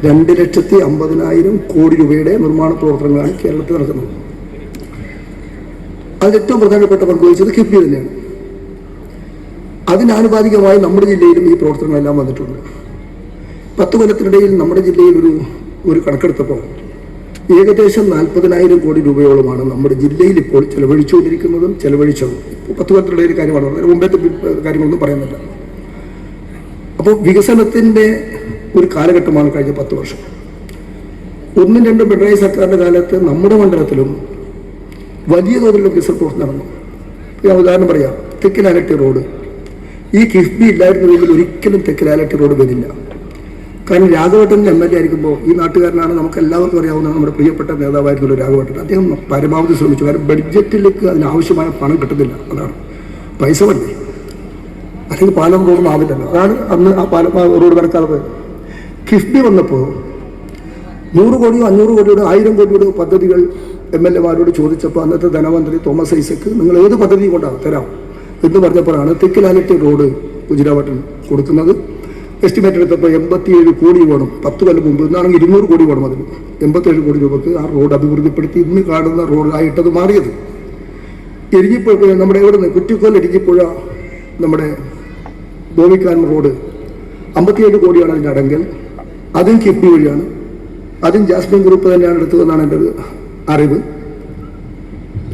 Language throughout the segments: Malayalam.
2,50,000 കോടി രൂപയുടെ നിർമ്മാണ പ്രവർത്തനങ്ങളാണ് കേരളത്തിൽ നടക്കുന്നത്. അതിൽ ഏറ്റവും പ്രധാനപ്പെട്ട പങ്ക് വഹിച്ചത് കിഫ്ബി തന്നെയാണ്. അതിനാനുപാതികമായി നമ്മുടെ ജില്ലയിലും ഈ പ്രവർത്തനങ്ങളെല്ലാം വന്നിട്ടുണ്ട്. 10 കൊല്ലത്തിനിടയിൽ നമ്മുടെ ജില്ലയിൽ ഒരു കണക്കെടുത്തപ്പോൾ ഏകദേശം 40,000 കോടി രൂപയോളമാണ് നമ്മുടെ ജില്ലയിൽ ഇപ്പോൾ ചെലവഴിച്ചുകൊണ്ടിരിക്കുന്നതും ചെലവഴിച്ചതും. 10 കൊല്ലത്തിനിടയിൽ കാര്യമാണ് പറഞ്ഞത്, മുമ്പത്തെ കാര്യങ്ങളൊന്നും പറയുന്നില്ല. അപ്പോൾ വികസനത്തിൻ്റെ ഒരു കാലഘട്ടമാണ് കഴിഞ്ഞ 10 വർഷം. 1-2 പിണറായി സർക്കാരിൻ്റെ കാലത്ത് നമ്മുടെ മണ്ഡലത്തിലും വലിയ തോതിലുള്ള വികസന പ്രവർത്തനം നടന്നു. ഞാൻ ഉദാഹരണം പറയാം, തെക്കിലാലട്ടി റോഡ്. ഈ കിഫ്ബി ഇല്ലായിരുന്നെങ്കിൽ ഒരിക്കലും തെക്കിലാലട്ടി റോഡ് വരില്ല. കാരണം രാഘവട്ടൻ MLA ആയിരിക്കുമ്പോൾ, ഈ നാട്ടുകാരനാണ്, നമുക്ക് എല്ലാവർക്കും അറിയാവുന്ന നമ്മുടെ പ്രിയപ്പെട്ട നേതാവായിരുന്നല്ലോ രാഘവട്ടൻ. അദ്ദേഹം പരമാവധി ശ്രമിച്ചു. കാരണം ബഡ്ജറ്റിലേക്ക് അതിനാവശ്യമായ പണം കിട്ടുന്നില്ല. അതാണ് പൈസ വന്നേ, അല്ലെങ്കിൽ പാലം റോഡൊന്നും ആവില്ലല്ലോ. അതാണ് അന്ന് ആ പാലം റോഡ് നടക്കാതെ പോയത്. കിഫ്ബി വന്നപ്പോൾ 100 കോടിയോ 500 കോടിയോ 1000 കോടിയുടെ പദ്ധതികൾ MLA മാരോട് ചോദിച്ചപ്പോൾ അന്നത്തെ ധനമന്ത്രി തോമസ് ഐസക്ക് നിങ്ങൾ ഏത് പദ്ധതി കൊണ്ടാണ് തരാം എന്ന് പറഞ്ഞപ്പോഴാണ് തെക്കിലാലട്ടി റോഡ് കുജിരാവട്ടൻ കൊടുക്കുന്നത്. എസ്റ്റിമേറ്റ് എടുത്തപ്പോൾ 87 കോടി വേണം. 10 കൊല്ലം മുമ്പ് ഇന്നാണെങ്കിൽ 200 കോടി വേണം. അതിന് 87 കോടി രൂപക്ക് ആ റോഡ് അഭിവൃദ്ധിപ്പെടുത്തി ഇന്ന് കാണുന്ന റോഡായിട്ടത് മാറിയത്. എരിഞ്ഞിപ്പുഴ, നമ്മുടെ ഇവിടെ നിന്ന് കുറ്റിക്കോൽ എരിഞ്ഞിപ്പുഴ നമ്മുടെ ഗോവിക്കാനം റോഡ് 57 കോടിയാണ് അതിൻ്റെ അടങ്കൽ. അതും കിഫ്ബി വഴിയാണ്. അതും ജാസ്മിൻ ഗ്രൂപ്പ് തന്നെയാണ് എടുത്തതെന്നാണ് എൻ്റെ ഒരു അറിവ്.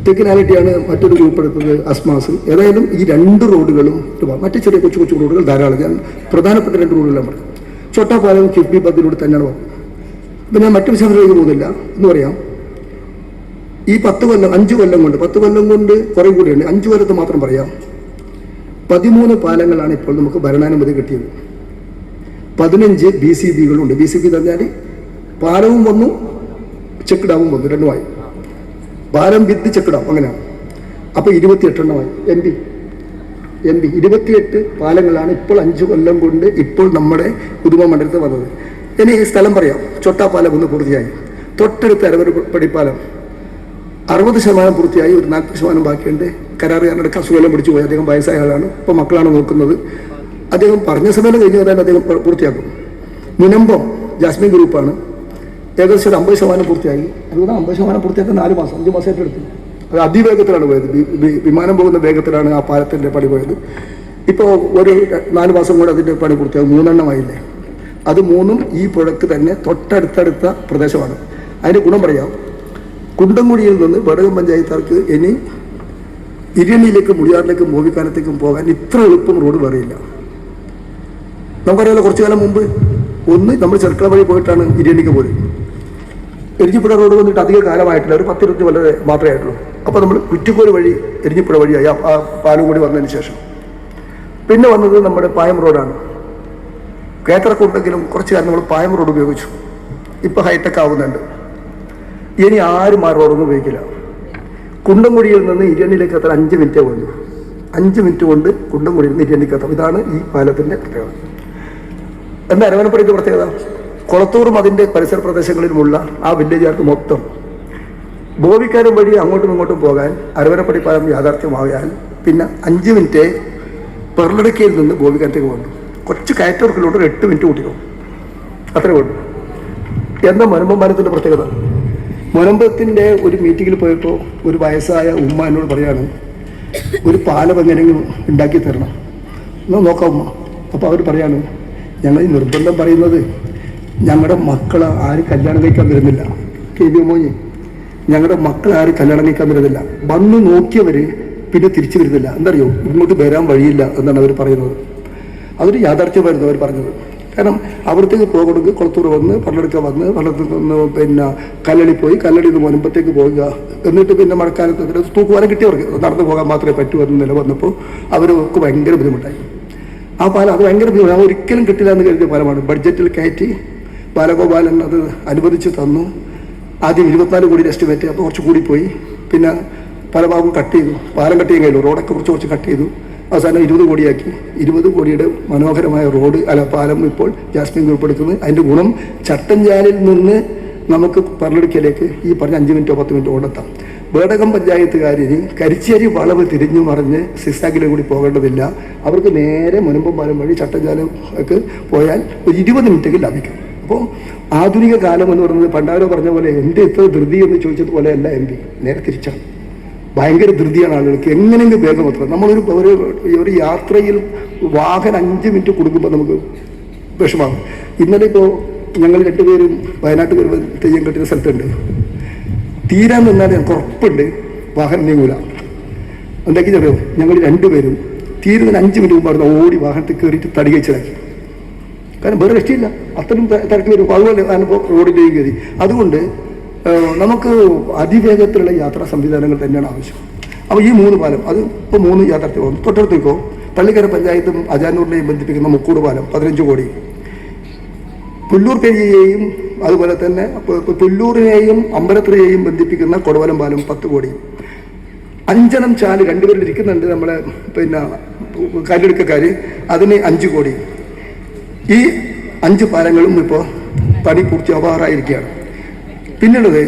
തെക്കിനാലിറ്റിയാണ് മറ്റൊരു ഗ്രൂപ്പ് എടുത്തത്, അസ്മാസ്. ഏതായാലും ഈ 2 റോഡുകളും മറ്റു ചെറിയ കൊച്ചു റോഡുകൾ ധാരാളം. ഞാൻ പ്രധാനപ്പെട്ട 2 റോഡുകളാണ് പറയും. ചൊട്ടാപ്പാലം കിഫ്ബി പദ്ധതിയിലൂടെ തന്നെയാണ് പറഞ്ഞത്. ഇപ്പം ഞാൻ മറ്റു വിശദങ്ങളിലേക്ക് പോകുന്നില്ല എന്ന് പറയാം. ഈ 5 കൊല്ലം കൊണ്ട് കുറേ കൂടിയുണ്ട്. 5 കൊല്ലത്ത് മാത്രം പറയാം, 13 പാലങ്ങളാണ് ഇപ്പോൾ നമുക്ക് ഭരണാനുമതി കിട്ടിയത്. 15 BCBകളുണ്ട്. BCB പറഞ്ഞാൽ പാലവും വന്നു, ചെക്ക് ഡാമും വന്നു, രണ്ടുമായി. പാലം വിത്ത് ചെക്ക് ഡാം അങ്ങനെയാണ്. അപ്പോൾ 28 എണ്ണമായി. MB 28 പാലങ്ങളാണ് ഇപ്പോൾ 5 കൊല്ലം കൊണ്ട് ഇപ്പോൾ നമ്മുടെ പുതുമ മണ്ഡലത്തിൽ വന്നത്. ഇനി സ്ഥലം പറയാം. ചൊട്ടാപ്പാലം ഒന്ന് പൂർത്തിയായി. തൊട്ടടുത്ത് അരവരപ്പടിപ്പാലം 60% പൂർത്തിയായി. ഒരു 40% ബാക്കിയുണ്ട്. കരാറുകാരൻ്റെ അസുഖം പിടിച്ചു പോയി. അദ്ദേഹം വയസ്സായ ആളാണ്. ഇപ്പോൾ മക്കളാണ് നോക്കുന്നത്. അദ്ദേഹം പറഞ്ഞ സമയം കഴിഞ്ഞ് തന്നെ അദ്ദേഹം പൂർത്തിയാക്കും. മുനമ്പം ജാസ്മിൻ ഗ്രൂപ്പാണ്. ഏകദേശം 50% പൂർത്തിയായി. അതുകൊണ്ട് 50% പൂർത്തിയാക്കാൻ 4 മാസം 5 മാസമായിട്ട് എടുത്തു. അത് അതിവേഗത്തിലാണ് പോയത്. വിമാനം പോകുന്ന വേഗത്തിലാണ് ആ പാലത്തിൻ്റെ പണി പോയത്. ഇപ്പോൾ ഒരു 4 മാസം കൂടെ അതിൻ്റെ പണി പൂർത്തിയാകും. 3 എണ്ണമായില്ലേ. അത് 3ഉം ഈ പുഴക്ക് തന്നെ തൊട്ടടുത്തടുത്ത പ്രദേശമാണ്. അതിൻ്റെ ഗുണം പറയാം. കുണ്ടംകുഴിയിൽ നിന്ന് വടകം പഞ്ചായത്താർക്ക് ഇനി ഇരിയണിയിലേക്കും മുടിയാറിലേക്കും മോവിക്കാനത്തേക്കും പോകാൻ ഇത്ര എളുപ്പം റോഡ് വേറെയില്ല. നമുക്കറിയാലോ, കുറച്ചു കാലം മുമ്പ് നമ്മൾ ചെറുക്കള വഴി പോയിട്ടാണ് ഇരിയണിക്ക് പോയത്. എരിഞ്ഞിപ്പുഴ റോഡ് വന്നിട്ട് അധിക കാലമായിട്ടില്ല, ഒരു 10-20 കൊല്ലം മാത്രമേ ആയിട്ടുള്ളൂ. അപ്പോൾ നമ്മൾ കുറ്റിക്കോൽ വഴി എരിഞ്ഞിപ്പുഴ വഴിയായി ആ പാലം കൂടി വന്നതിന് ശേഷം പിന്നെ വന്നത് നമ്മുടെ പായം റോഡാണ്. കേറ്ററൊക്കെ ഉണ്ടെങ്കിലും കുറച്ച് കാലം നമ്മൾ പായം റോഡ് ഉപയോഗിച്ചു. ഇപ്പോൾ ഹൈടെക് ആവുന്നുണ്ട്. ഇനി ആരും ആ റോഡൊന്നും ഉപയോഗിക്കില്ല. കുണ്ടംകുഴിയിൽ നിന്ന് ഇരിയണിയിലേക്ക് എത്താൻ 5 മിനിറ്റേ വേണ്ടു. 5 മിനിറ്റ് കൊണ്ട് കുണ്ടംകുഴിയിൽ നിന്ന് ഇരിയണിക്ക് എത്താം. ഇതാണ് ഈ പാലത്തിൻ്റെ പ്രത്യേകത. എന്താ അരവനപ്പടിയുടെ പ്രത്യേകത? കൊളത്തൂറും അതിൻ്റെ പരിസര പ്രദേശങ്ങളിലുമുള്ള ആ വില്ലേജുകാർക്ക് മൊത്തം ബോവിക്കാരും വഴി അങ്ങോട്ടും ഇങ്ങോട്ടും പോകാൻ അരവനപ്പടി പാലം യാഥാർത്ഥ്യമായാൽ പിന്നെ 5 മിനിറ്റ് പെർലടക്കയിൽ നിന്ന് ബോവിക്കാരത്തേക്ക് വേണ്ടു. കുറച്ച് കയറ്റവർക്കിലോട്ട് 8 മിനിറ്റ് കൂട്ടിക്കും. അത്രേ വേണ്ടു. എന്താ മുനമ്പം പാലത്തിൻ്റെ പ്രത്യേകത? മുനമ്പത്തിൻ്റെ ഒരു മീറ്റിങ്ങിൽ പോയപ്പോൾ ഒരു വയസ്സായ ഉമ്മ എന്നോട് പറയാണ്, ഒരു പാലം എങ്ങനെയെങ്കിലും ഉണ്ടാക്കി തരണം എന്നാൽ നോക്കാം ഉമ്മ. അപ്പോൾ അവർ പറയാണ്, ഞങ്ങൾ ഈ നിർബന്ധം പറയുന്നത് ഞങ്ങളുടെ മക്കൾ ആരും കല്യാണം കഴിക്കാൻ വരുന്നില്ല. KV മോനി, ഞങ്ങളുടെ മക്കൾ ആരും കല്യാണം കഴിക്കാൻ വരുന്നില്ല. വന്ന് നോക്കിയവർ പിന്നെ തിരിച്ചു വരുന്നില്ല. എന്തറിയോ, ഇങ്ങോട്ട് വരാൻ വഴിയില്ല എന്നാണ് അവർ പറയുന്നത്. അതൊരു യാഥാർത്ഥ്യമായിരുന്നു അവർ പറഞ്ഞത്. കാരണം അവിടത്തേക്ക് പോകണമെങ്കിൽ കൊളത്തൂർ വന്ന് പള്ളെടുക്ക വന്ന് പള്ളത്തിൽ നിന്ന് പിന്നെ കല്ലടി പോയി, കല്ലടിയിൽ നിന്ന് മുനമ്പത്തേക്ക് പോവുക. എന്നിട്ട് പിന്നെ മഴക്കാലത്ത് തൂക്കുവാനം കിട്ടിയവർക്ക് നടന്നു പോകാൻ മാത്രമേ പറ്റൂ എന്ന് നില വന്നപ്പോൾ അവർക്ക് ഭയങ്കര ബുദ്ധിമുട്ടായി. ആ പാലം അത് ഭയങ്കര ബുദ്ധിമുട്ടാണ്. ഒരിക്കലും കിട്ടില്ല എന്ന് കരുതിയ പാലമാണ്. ബഡ്ജറ്റിൽ കയറ്റി ബാലഗോപാലൻ അത് അനുവദിച്ച് തന്നു. ആദ്യം 24 കോടി എസ്റ്റിമേറ്റ്, അപ്പോൾ കുറച്ച് കൂടിപ്പോയി. പിന്നെ പല ഭാഗവും കട്ട് ചെയ്തു. പാലം കട്ട് ചെയ്യാൻ കഴിയുള്ളൂ. റോഡൊക്കെ കുറച്ച് കട്ട് ചെയ്തു. അവസാനം 20 കോടിയാക്കി. 20 കോടിയുടെ മനോഹരമായ പാലം ഇപ്പോൾ ജാസ്മിൻ ഗ്രൂപ്പ് എടുക്കുന്നത്. അതിൻ്റെ ഗുണം ചട്ടഞ്ചാലിൽ നിന്ന് നമുക്ക് പർലടിക്കലേക്ക് ഈ പറഞ്ഞ 5 മിനിറ്റോ 10 മിനിറ്റോ കൊണ്ടെത്താം. വേടകം പഞ്ചായത്തുകാരിന് കരിച്ചേരി വളവ് തിരിഞ്ഞു മറിഞ്ഞ് സിക്സാക്കിലും കൂടി പോകേണ്ടതില്ല. അവർക്ക് നേരെ മുനമ്പം പാലം വഴി ചട്ടഞ്ചാലക്ക് പോയാൽ ഒരു 20 മിനിറ്റൊക്കെ ലാഭിക്കും. അപ്പം ആധുനിക കാലം എന്ന് പറയുന്നത് പണ്ടാരോ പറഞ്ഞ പോലെ എൻ്റെ ഇത്ര ധൃതി എന്ന് ചോദിച്ചതുപോലെ അല്ല എം പി, നേരെ തിരിച്ചാണ്. ഭയങ്കര ധൃതിയാണ് ആളുകൾക്ക്, എങ്ങനെയെങ്കിലും വേഗം എത്തണം. നമ്മളൊരു ഒരു യാത്രയിൽ വാഹനം 5 മിനിറ്റ് കൊടുക്കുമ്പോൾ നമുക്ക് വിഷമാകും. ഇന്നലെ ഇപ്പോൾ ഞങ്ങൾ 2 പേരും വയനാട്ടിൽ ഒരു തെയ്യം കെട്ടുന്ന സ്ഥലത്തുണ്ട്. തീരാൻ നിന്നാൽ ഞങ്ങൾക്ക് ഉറപ്പുണ്ട് വാഹനം നീങ്ങൂല. എന്താക്കി അറിയോ, ഞങ്ങൾ 2 പേരും തീരുന്നതിന് 5 മിനിറ്റ് മുമ്പ് അവിടെ ഓടി വാഹനത്തിൽ കയറിയിട്ട് തടി കഴിച്ചിലാക്കി. കാരണം വേറെ രക്ഷയില്ല, അത്രയും തിരക്ക് വരും. അതുപോലെ ഞാനിപ്പോൾ റോഡിൻ്റെയും കയറി. അതുകൊണ്ട് നമുക്ക് അതിവേഗത്തിലുള്ള യാത്രാ സംവിധാനങ്ങൾ തന്നെയാണ് ആവശ്യം. അപ്പോൾ ഈ 3 പാലം, അത് ഇപ്പോൾ 3 യാഥാർത്ഥ്യമാകും. തൊട്ടടുത്തേക്കോ പള്ളിക്കര പഞ്ചായത്തും അജാനൂരിനെയും ബന്ധിപ്പിക്കുന്ന മുക്കൂട് പാലം 15 കോടി, പുല്ലൂർ പെരിയെയും അതുപോലെ തന്നെ പുല്ലൂരിനെയും അമ്പലത്തിനെയും ബന്ധിപ്പിക്കുന്ന കൊടുവലം പാലം 10 കോടി, അഞ്ചനം ചാല് 2 പേരിൽ ഇരിക്കുന്നുണ്ട് നമ്മളെ പിന്നെ കല്ലെടുക്കക്കാർ, അതിന് 5 കോടി. ഈ 5 പാലങ്ങളും ഇപ്പോൾ പണി പൂർത്തിയാവാറായിരിക്കുകയാണ്. പിന്നുള്ളത്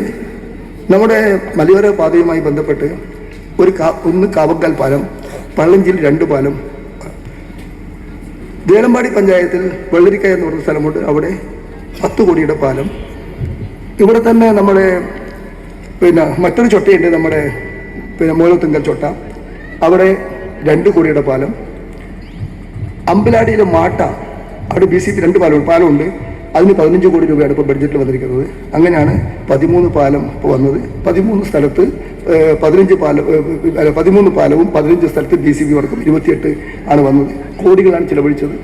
നമ്മുടെ മലയോര പാതയുമായി ബന്ധപ്പെട്ട് ഒന്ന് കാവക്കാൽ പാലം, പള്ളഞ്ചിയിൽ 2 പാലം, ദേലമ്പാടി പഞ്ചായത്തിൽ വെള്ളരിക്ക എന്ന് പറഞ്ഞ സ്ഥലമുണ്ട്, അവിടെ 10 കോടിയുടെ പാലം. ഇവിടെ തന്നെ നമ്മുടെ പിന്നെ മറ്റൊരു ചൊട്ടയുണ്ട്, നമ്മുടെ പിന്നെ മൂലത്തുങ്കൽ ചൊട്ട, അവിടെ 2 കോടിയുടെ പാലം. അമ്പലാടിയിലെ മാട്ട, അവിടെ BCP 2 പാലമുണ്ട്, അതിന് 15 കോടി രൂപയാണ് ഇപ്പോൾ ബഡ്ജറ്റിൽ വന്നിരിക്കുന്നത്. അങ്ങനെയാണ് 13 പാലം ഇപ്പോൾ വന്നത്. 13 സ്ഥലത്ത് 13 പാലവും 15 സ്ഥലത്ത് BCP വർക്കും 28 ആണ് വന്നത്. കോടികളാണ് ചിലവഴിച്ചത്.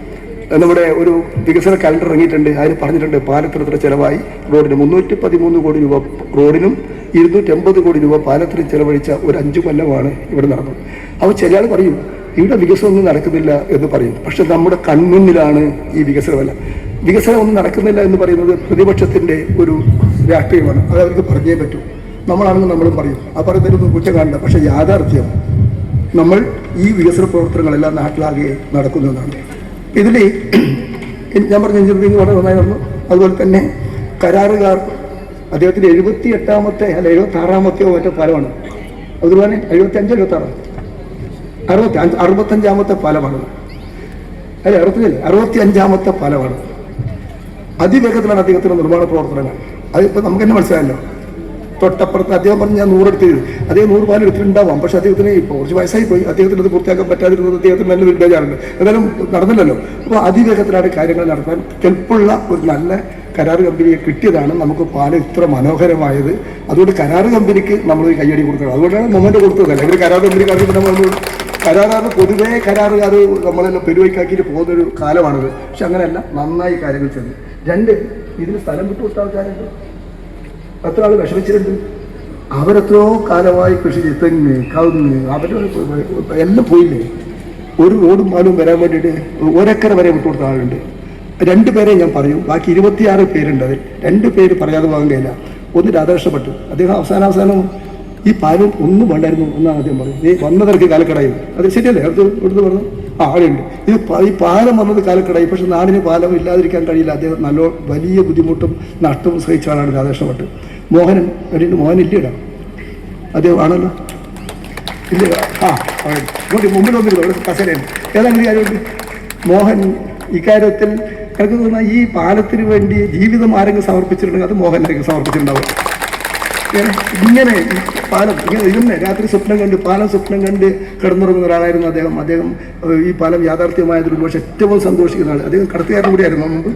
നമ്മുടെ ഒരു വികസന കലണ്ടർ ഇറങ്ങിയിട്ടുണ്ട്, അതിന് പറഞ്ഞിട്ടുണ്ട് പാലത്തിന് ചിലവായി. റോഡിന് 313 കോടി രൂപ റോഡിനും 280 കോടി രൂപ പാലത്തിന് ചിലവഴിച്ച ഒരു 5 കൊല്ലമാണ് ഇവിടെ നടന്നത്. അപ്പോൾ ചില ആൾ പറയും ഇവിടെ വികസനമൊന്നും നടക്കുന്നില്ല എന്ന് പറയും. പക്ഷെ നമ്മുടെ കൺമുന്നിലാണ് ഈ വികസനമല്ല. വികസനം ഒന്നും നടക്കുന്നില്ല എന്ന് പറയുന്നത് പ്രതിപക്ഷത്തിൻ്റെ ഒരു രാഷ്ട്രീയമാണ്. അത് അവർക്ക് പറഞ്ഞേ പറ്റൂ. നമ്മളാണെങ്കിൽ നമ്മളും പറയും, ആ പറയുന്നതിലൊന്നും കുറ്റം കാണില്ല. പക്ഷേ യാഥാർത്ഥ്യം നമ്മൾ ഈ വികസന പ്രവർത്തനങ്ങളെല്ലാം നാട്ടിലാകെ നടക്കുന്നതാണ്. ഇതിൽ ഞാൻ പറഞ്ഞ എഞ്ചിനീയറിംഗ് വളരെ നന്നായി വന്നു. അതുപോലെ തന്നെ കരാറുകാർ അദ്ദേഹത്തിൻ്റെ 78ാമത്തെ അല്ല 76ാമത്തെയോ മറ്റോ പാലമാണ്. അതുപോലെ 75 76 65ാമത്തെ പാലമാണ്. അല്ല 65ാമത്തെ പാലമാണ്. അതിവേഗത്തിലാണ് അദ്ദേഹത്തിൻ്റെ നിർമ്മാണ പ്രവർത്തനങ്ങൾ. അതിപ്പോൾ നമുക്ക് തന്നെ മനസ്സിലായല്ലോ. തൊട്ടപ്പുറത്ത് അദ്ദേഹം പറഞ്ഞ് ഞാൻ 100 എടുത്തത്, അദ്ദേഹം 100 പാലം എടുത്തിട്ടുണ്ടാവാം. പക്ഷേ അദ്ദേഹത്തിന് ഇപ്പോൾ കുറച്ച് വയസ്സായി പോയി, അദ്ദേഹത്തിന് അത് പൂർത്തിയാക്കാൻ പറ്റാതിരുന്നത് അദ്ദേഹത്തിന് നല്ലൊരു ബേജാറുണ്ട്. എന്നാലും നടന്നില്ലല്ലോ. അപ്പോൾ അതിവേഗത്തിലാണ് കാര്യങ്ങൾ നടത്താൻ കെൽപ്പുള്ള ഒരു നല്ല കരാർ കമ്പനിയെ കിട്ടിയതാണ് നമുക്ക് പാലം ഇത്ര മനോഹരമായത്. അതുകൊണ്ട് കരാർ കമ്പനിക്ക് നമ്മൾ കയ്യടി കൊടുക്കണം. അതുകൊണ്ടാണ് മൊമെൻ്റ് കൊടുത്തത്. അല്ലെങ്കിൽ കരാർ കമ്പനിക്കാർക്ക് നമ്മൾ കരാറുകാർ പൊതുവേ കരാറുകാർ നമ്മളെല്ലാം പെരുവയ്ക്കാക്കിയിട്ട് പോകുന്നൊരു കാലമാണിത്. പക്ഷെ അങ്ങനെയല്ല, നന്നായി കാര്യങ്ങൾ ചെയ്തു. 2 ഇതിന് സ്ഥലം വിട്ടുകൊടുത്ത ആൾക്കാരുണ്ട്, എത്ര ആൾ വിഷമിച്ചിട്ടുണ്ട്. അവരെത്രയോ കാലമായി കൃഷി ചെയ്ത് തെങ്ങ് കവുങ്ങ് എല്ലാം പോയില്ലേ. ഒരു റോഡും പാലും വരാൻ വേണ്ടിയിട്ട് 1 ഏക്കർ വരെ വിട്ടുകൊടുത്ത ആളുണ്ട്. 2 പേരെ ഞാൻ പറയും, ബാക്കി 26 പേരുണ്ട്. അതിൽ 2 പേര് പറയാതെ പോകാൻ കഴിയില്ല. ഒന്ന് രാധാകൃഷ്ണഭട്ട്, അദ്ദേഹം അവസാനം ഈ പാലം ഒന്നും വേണ്ടായിരുന്നു എന്നാണ് അദ്ദേഹം പറഞ്ഞത്. വന്നതിറക്കി കാലക്കടായി. അത് ശരിയല്ലേ? അടുത്ത് പറഞ്ഞു ആളുണ്ട്. ഈ പാലം വന്നത് കാലക്കടായി. പക്ഷെ നാടിന് പാലം ഇല്ലാതിരിക്കാൻ കഴിയില്ല. അദ്ദേഹം വലിയ ബുദ്ധിമുട്ടും നഷ്ടവും സഹിച്ച ആളാണ് രാധാകൃഷ്ണഭട്ട്. മോഹൻ ഇല്ലടാ, അദ്ദേഹം ആണല്ലോ, ഇല്ല. ഇങ്ങോട്ട് മുമ്പിൽ വന്നിരുന്നു, അവിടെ കസേരയുണ്ട്. ഏതാണ്ട് കാര്യമുണ്ട്. മോഹൻ ഇക്കാര്യത്തിൽ എനിക്ക് തോന്നുന്ന ഈ പാലത്തിന് വേണ്ടി ജീവിതം ആരെങ്കിലും സമർപ്പിച്ചിട്ടുണ്ടെങ്കിൽ അത് മോഹനായിരിക്കും സമർപ്പിച്ചിട്ടുണ്ടാവും. ഇങ്ങനെ പാലം ഇങ്ങനെ രാത്രി പാലം സ്വപ്നം കണ്ട് കിടന്നുറങ്ങുന്ന ഒരാളായിരുന്നു അദ്ദേഹം. ഈ പാലം യാഥാർത്ഥ്യമായതിൽ പക്ഷേ ഏറ്റവും സന്തോഷിക്കുന്ന ആൾ. അദ്ദേഹം കടത്തുകാരനും കൂടിയായിരുന്നു മുമ്പ്.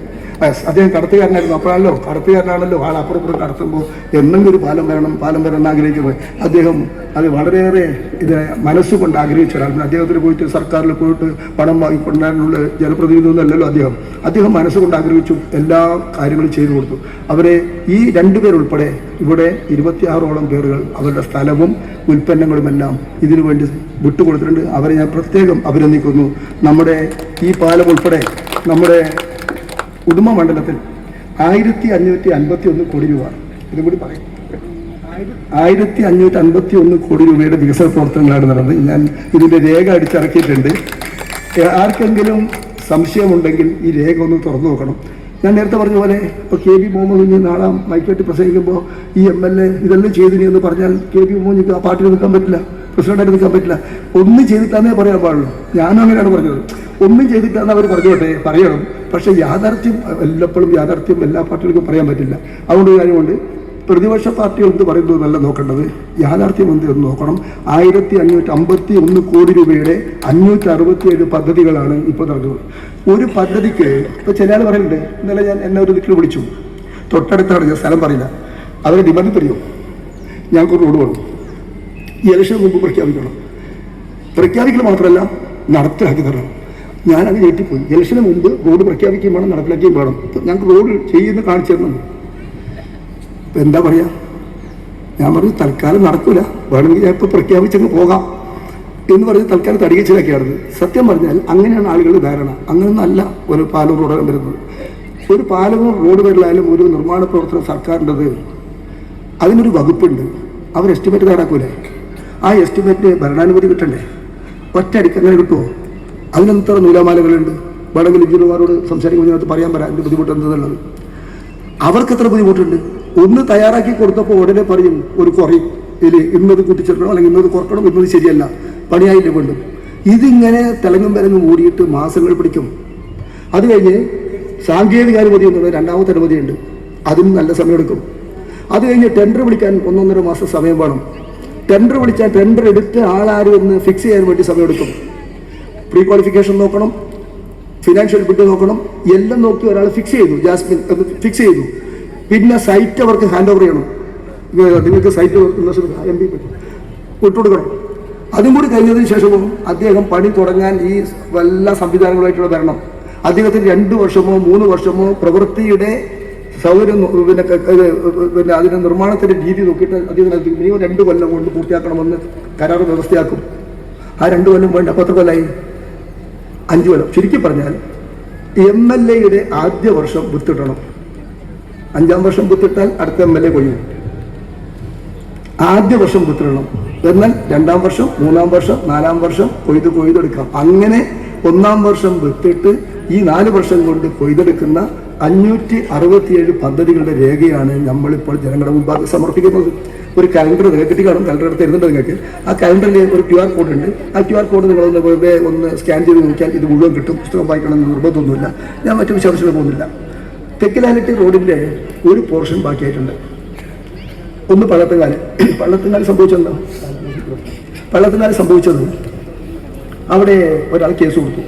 അദ്ദേഹം കടത്തുകാരനായിരുന്നു. അപ്പോഴാണല്ലോ കടത്തുകാരനാണല്ലോ ആൾ അപ്പുറം കടത്തുമ്പോൾ എന്തെങ്കിലും ഒരു പാലം വരണം ആഗ്രഹിക്കുന്നത്. അദ്ദേഹം അത് വളരെയേറെ ഇത് മനസ്സുകൊണ്ട് ആഗ്രഹിച്ച ഒരാൾ. അദ്ദേഹത്തിന് പോയിട്ട് സർക്കാരിൽ പോയിട്ട് പണം വാങ്ങിക്കൊണ്ടാനുള്ള ജനപ്രതിനിധിയൊന്നും അല്ലല്ലോ അദ്ദേഹം മനസ്സുകൊണ്ട് ആഗ്രഹിച്ചു. എല്ലാ കാര്യങ്ങളും ചെയ്തു കൊടുത്തു. അവരെ ഈ 2 പേരുൾപ്പെടെ ഇവിടെ 26ഓളം പേരുകൾ അവരുടെ സ്ഥലവും ഉൽപ്പന്നങ്ങളുമെല്ലാം ഇതിനു വേണ്ടി വിട്ടുകൊടുത്തിട്ടുണ്ട്. അവരെ ഞാൻ പ്രത്യേകം അഭിനന്ദിക്കുന്നു. നമ്മുടെ ഈ പാലം ഉൾപ്പെടെ നമ്മുടെ ഉടുമ മണ്ഡലത്തിൽ 1551 കോടി രൂപ, ഇതും കൂടി പറയും, 1551 കോടി രൂപയുടെ വികസന പ്രവർത്തനങ്ങളാണ് നടന്നത്. ഞാൻ ഇതിൻ്റെ രേഖ അടിച്ചിറക്കിയിട്ടുണ്ട്. ആർക്കെങ്കിലും സംശയമുണ്ടെങ്കിൽ ഈ രേഖ ഒന്ന് തുറന്നു നോക്കണം. ഞാൻ നേരത്തെ പറഞ്ഞ പോലെ ഇപ്പോൾ KB മുഹമ്മദ് കുഞ്ഞ് നാളെ മൈക്കേട്ട് പ്രസംഗിക്കുമ്പോൾ ഈ MLA ഇതെല്ലാം ചെയ്തിനി എന്ന് പറഞ്ഞാൽ KB മുഹമ്മദ് കുഞ്ഞിക്ക് ആ പാർട്ടിയിൽ നിൽക്കാൻ പറ്റില്ല. പ്രസിഡന്റായിട്ട് നിൽക്കാൻ പറ്റില്ല. ഒന്നും ചെയ്തിട്ടാന്നേ പറയാൻ പാടുള്ളൂ. ഞാനും അങ്ങനെയാണ് പറഞ്ഞത്. ഒന്നും ചെയ്തിട്ടാന്ന് അവർ പറഞ്ഞോട്ടെ, പറയണം. പക്ഷേ യാഥാർത്ഥ്യം എല്ലപ്പോഴും യാഥാർത്ഥ്യം എല്ലാ പാർട്ടികൾക്കും പറയാൻ പറ്റില്ല. അതുകൊണ്ട് കാര്യമുണ്ട്, പ്രതിപക്ഷ പാർട്ടികൾ എന്ത് പറയുന്നത് എന്നല്ല നോക്കേണ്ടത്, യാഥാർത്ഥ്യം എന്ത് എന്ന് നോക്കണം. 1551 കോടി രൂപയുടെ 567 പദ്ധതികളാണ് ഇപ്പോൾ നടക്കുന്നത്. ഒരു പദ്ധതിക്ക് ഇപ്പോൾ ചില ആൾ പറയുന്നുണ്ട്, ഇന്നലെ എന്നെ ഒരു ദിക്കിൽ വിളിച്ചു, തൊട്ടടുത്താണ്, ഞാൻ സ്ഥലം പറയില്ല, അവരെ ഡിമാൻഡ് തരുമോ, ഞങ്ങൾക്ക് റോഡ് വേണം, ഈ ഇലക്ഷന് മുമ്പ് പ്രഖ്യാപിക്കണം. പ്രഖ്യാപിക്കൽ മാത്രമല്ല നടപ്പിലാക്കി തരണം. ഞാനങ്ങ് ഏറ്റിപ്പോയി. ഇലക്ഷന് മുമ്പ് റോഡ് പ്രഖ്യാപിക്കുകയും വേണം, നടപ്പിലാക്കുകയും വേണം. ഇപ്പം ഞങ്ങൾക്ക് റോഡ് ചെയ്യുന്ന കാണിച്ചു തരണം. ഇപ്പം എന്താ പറയുക, ഞാൻ പറഞ്ഞു തൽക്കാലം നടക്കില്ല, വേണമെങ്കിൽ ഞാൻ ഇപ്പോൾ പ്രഖ്യാപിച്ചങ്ങ് പോകാം എന്ന് പറഞ്ഞ് തൽക്കാലം തടികച്ചിലൊക്കെയാണ്. സത്യം പറഞ്ഞാൽ അങ്ങനെയാണ് ആളുകളുടെ ധാരണ. അങ്ങനെയൊന്നും അല്ല ഒരു പാലൂർ റോഡ് വരുന്നത്. ഒരു പാലൂർ റോഡ് വരലായാലും ഒരു നിർമ്മാണ പ്രവർത്തനം സർക്കാരിൻ്റെത്, അതിനൊരു വകുപ്പുണ്ട്. അവർ എസ്റ്റിമേറ്റ് തയ്യാറാക്കൂലേ, ആ എസ്റ്റിമേറ്റ് ഭരണാനുമതി കിട്ടണ്ടേ? ഒറ്റയടിക്ക് അങ്ങനെ കിട്ടുമോ? അതിനെത്ര നൂലാമാലകളുണ്ട്. വേണമെങ്കിൽ എഞ്ചിനീയർമാരോട് സംസാരിക്കുന്നതിനകത്ത് പറയാൻ പറയാം എൻ്റെ ബുദ്ധിമുട്ട് എന്തെന്നുള്ളത്. അവർക്ക് എത്ര ബുദ്ധിമുട്ടുണ്ട്. ഒന്ന് തയ്യാറാക്കി കൊടുത്തപ്പോൾ ഉടനെ പറയും ഒരു കുറയും, ഇതിൽ ഇന്നത് കൂട്ടിച്ചേർക്കണം, അല്ലെങ്കിൽ ഇന്നത് കുറക്കണം, ഇന്നത് ശരിയല്ല, പണിയായില്ല വീണ്ടും. ഇതിങ്ങനെ തിളങ്ങും വിലങ്ങും ഓടിയിട്ട് മാസങ്ങൾ പിടിക്കും. അത് കഴിഞ്ഞ് സാങ്കേതിക അനുമതി എന്നുള്ളത് രണ്ടാമത്തെ അനുമതിയുണ്ട്, അതിനും നല്ല സമയമെടുക്കും. അത് കഴിഞ്ഞ് ടെൻഡർ വിളിക്കാൻ 1.5 മാസം സമയം വേണം. ടെൻഡർ വിളിച്ചാൽ ടെൻഡർ എടുത്ത് ആളാരും ഒന്ന് ഫിക്സ് ചെയ്യാൻ വേണ്ടി സമയമെടുക്കും. പ്രീ ക്വാളിഫിക്കേഷൻ നോക്കണം, ഫിനാൻഷ്യൽ ബിഡ് നോക്കണം, എല്ലാം നോക്കി ഒരാൾ ഫിക്സ് ചെയ്തു, ജാസ്മിൻ ഫിക്സ് ചെയ്തു. പിന്നെ സൈറ്റ് അവർക്ക് ഹാൻഡ് ഓവർ ചെയ്യണം. നിങ്ങൾക്ക് സൈറ്റ് MP വിട്ടുകൊടുക്കണം. അതും കൂടി കഴിഞ്ഞതിന് ശേഷവും അദ്ദേഹം പണി തുടങ്ങാൻ ഈ എല്ലാ സംവിധാനങ്ങളായിട്ടുള്ള വരണം. അദ്ദേഹത്തിന് 2 വർഷമോ 3 വർഷമോ പ്രവൃത്തിയുടെ സൗകര്യം പിന്നെ അതിൻ്റെ നിർമ്മാണത്തിൻ്റെ രീതി നോക്കിയിട്ട് അദ്ദേഹത്തിന് മിനിമം 2 കൊല്ലം കൊണ്ട് പൂർത്തിയാക്കണമെന്ന് കരാർ വ്യവസ്ഥയാക്കും. ആ 2 കൊല്ലം വേണ്ട. അപ്പോൾ എത്ര കൊല്ലമായി? 5 കൊല്ലം. ചുരുക്കി പറഞ്ഞാൽ MLA ആദ്യ വർഷം വിത്തിടണം. 5-ാം വർഷം വിത്തിട്ടാൽ അടുത്ത MLA കൊയ്യും. ആദ്യ വർഷം വിത്തിടണം. എന്നാൽ 2-ാം വർഷം 3-ാം വർഷം 4-ാം വർഷം കൊയ്തെടുക്കാം. അങ്ങനെ 1-ാം വർഷം വിത്തിട്ട് ഈ 4 വർഷം കൊണ്ട് കൊയ്തെടുക്കുന്ന 567 പദ്ധതികളുടെ രേഖയാണ് നമ്മളിപ്പോൾ ജനങ്ങളുടെ മുമ്പാകെ സമർപ്പിക്കുന്നത്. ഒരു കലണ്ടർ കിട്ടി കാണും, കലണ്ടർ എടുത്ത് തരുന്നുണ്ട് നിങ്ങൾക്ക്. ആ കലണ്ടറിൽ ഒരു QR കോഡ് ഉണ്ട്. ആ QR കോഡ് നിങ്ങളൊന്ന് വെറുതെ ഒന്ന് സ്കാൻ ചെയ്ത് നോക്കിയാൽ ഇത് മുഴുവൻ കിട്ടും. പുസ്തകം വായിക്കണമെന്ന് നിർബന്ധമൊന്നുമില്ല. ഞാൻ മറ്റു വിശദാംശങ്ങൾ പോകുന്നില്ല. തെക്കിലാലിറ്റി റോഡിൻ്റെ ഒരു പോർഷൻ ബാക്കിയായിട്ടുണ്ട്. ഒന്ന് പള്ളത്തുംകാല് സംഭവിച്ചെന്താ? പള്ളത്തുംകാല് സംഭവിച്ചത് അവിടെ ഒരാൾ കേസ് കൊടുത്തു,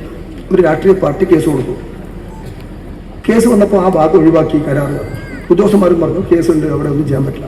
ഒരു രാഷ്ട്രീയ പാർട്ടി കേസ് കൊടുത്തു. കേസ് വന്നപ്പോൾ ആ ഭാഗം ഒഴിവാക്കി കരാറ്. ഉദ്യോഗസ്ഥന്മാരും പറഞ്ഞു കേസുണ്ട്, അവിടെ ഒന്നും ചെയ്യാൻ പറ്റില്ല.